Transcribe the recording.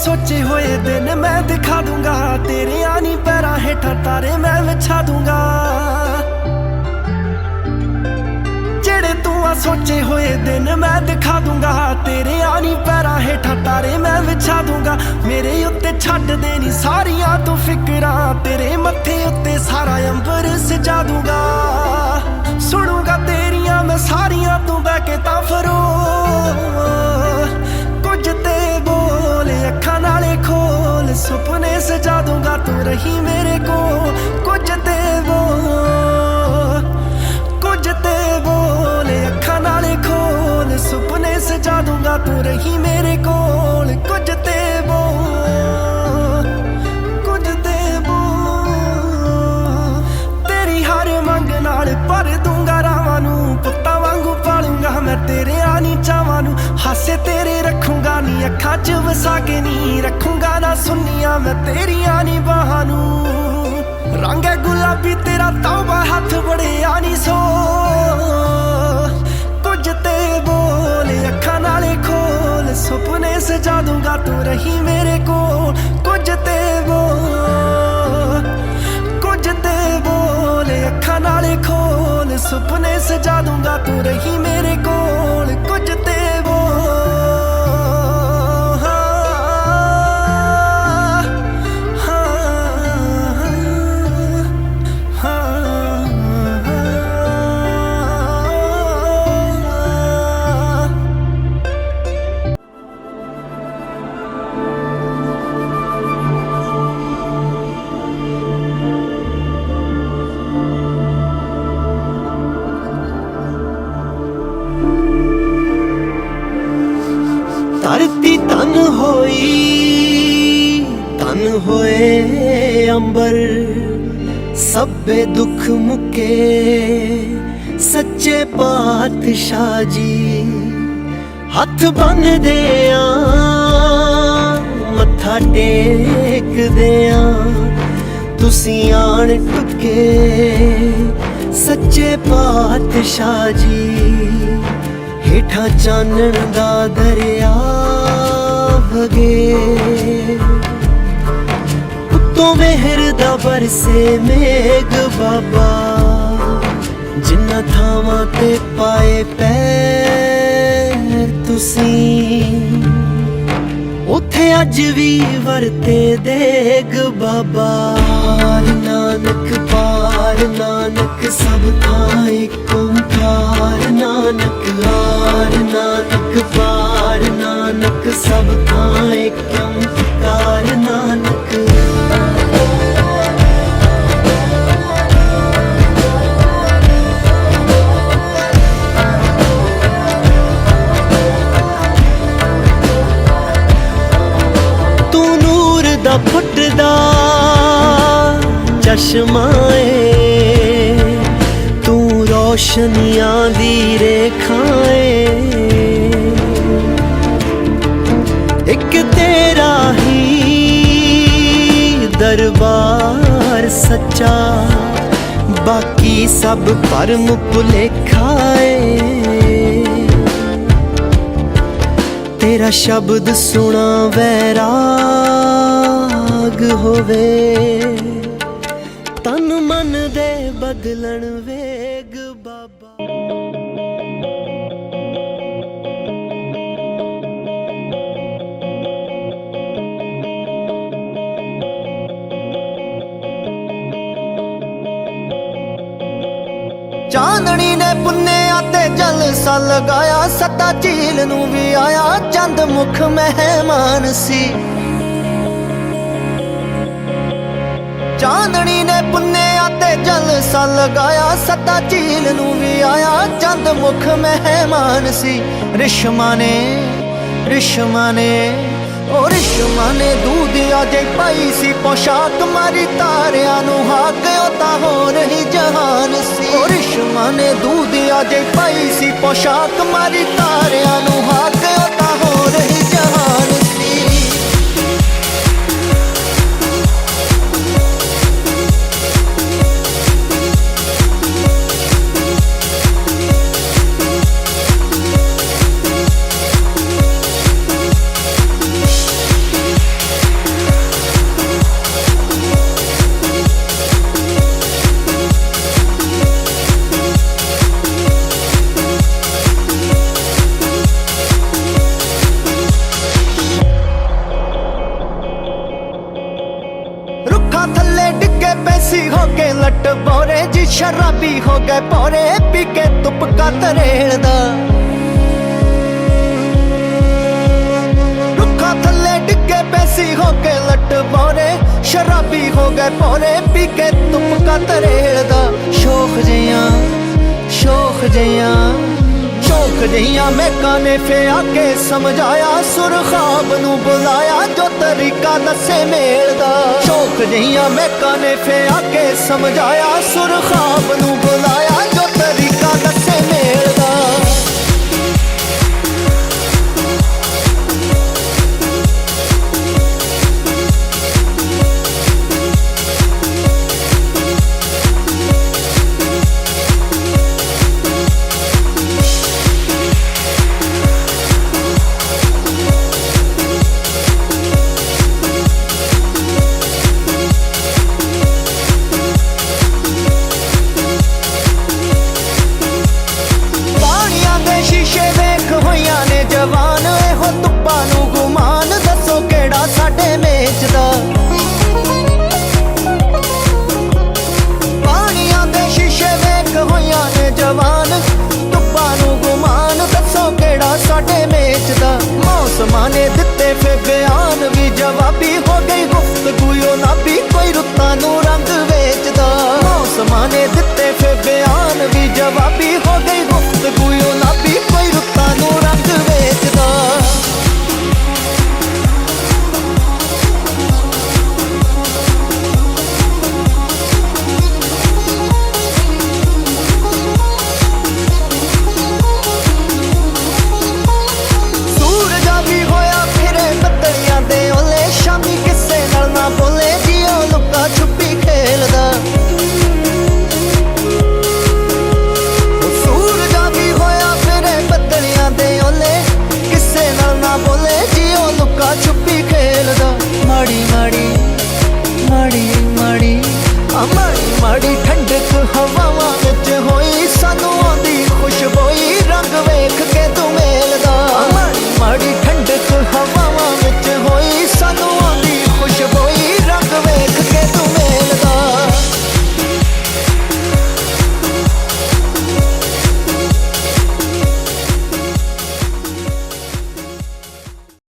सोचे हुए दिन मैं दिखा दूंगा, तेरे आनी पैरा हेठा तारे मैं बिछा दूंगा। जेड़े तू आ सोचे हुए दिन मैं दिखा दूंगा, तेरे आनी पैरा हेठा तारे मैं बिछा दूंगा। मेरे उत्ते छड्ड देनी सारियां तू फिकरां, तेरे मत्थे उत्ते सारा अंबर सजा दूंगा। सुनूंगा तेरियां मैं सारियां तू बह के तां फरो, कुछ ते बोल अखां नाले खोल, सुपने सजा दूंगा तू रही मेरे को। कुछ ते बोल, कुछ ते बोल अखां नाले खोल, सुपने सजा दूंगा तू रही मेरे कोल। कुछ ते बोल, कुछ ते बोल, तेरी हर मंग नाल भर दूंगा रावां नूं, पुत्तां वांगू पालूंगा मैं तेरे आनी चावां नूं। हासे तेरे रखूंगा नी अखां च वसा के नी, रखूंगा ना सुनिया मैं तेरियां नी बाहां नूं। रंग है गुलाबी तेरा तौबा हाथ बड़े आनी सो, कुछ ते बोल अखां नाले खोल, सुपने सजा दूंगा तू रही मेरे कोल। कुछ ते बोल, कुछ ते बोल अखां नाले खोल, सुपने सजा दूंगा तू रही मेरे कोल। कुछ ते धरती तन होई, तन होए अंबर, सब्बे दुख मुके सच्चे पातशाह जी। हथ बन देया मत्था टेक देया, तुसी आन टुके सच्चे पातशाह जी। हेठा चानण दा दरिया वगे, उत्तों मेहर दा बरसे मेघ बाबा, जिन्ना थावां ते पाए पैर तुसी, उथे अज भी वरते देग बाबा। नानक पार नानक सब थां एक ओंकार, नानक आर नानक पार नानक सब थां एक ओंकार। नानक तू नूर दा फुटदा चश्माए, तू रोशनियां दी रेखाएं, एक तेरा ही दरबार सच्चा, बाकी सब भरम भुलेखाए। तेरा शब्द सुना वैराग होवे, तन मन दे बदलन वेग बाबा। चांदनी ने पुन्नेया ते जलसा लगाया, सत्ता झील नूं भी आया चंद मुख मेहमान सी। चांदनी ने पुन्नेया ते जलसा लगाया, सत्ता झील नूं भी आया चंद मुख मेहमान सी। रिश्मा ने ओ रिश्मा ने दूधिया जे पाई सी पोशाक, मारी तारिया नूं हाक ओता हो रही जहान सी। ओ रिश्मा ने दूधिया जे पाई सी पोशाक, मारी तारिया नूं हाक ओता हो रही जहान सी। शराबी हो गए पौरे पी के तुपका तरेड़दा रुखा थल्ले डिगे पैसी हो के लट पौरे शराबी हो गए पौरे पी के तुपका तरेड़दा शौक जियां शौक जियां मैं काने फे आके समझाया सुर ख्वाब नू बुलाया जो तरीका दसे मेल दा शौक जियां मैं काने फे आके समझाया सुर ख्वाब नू बुलाया जो तरीका दसे मेल दा जवान एहो तुप्पा नू गुमान दसो केड़ा साडे मेचदा पानियां दे शीशे वेख होइयां ने जवान तुप्पा नू गुमान दसो केड़ा साडे मेचदा मौसमां ने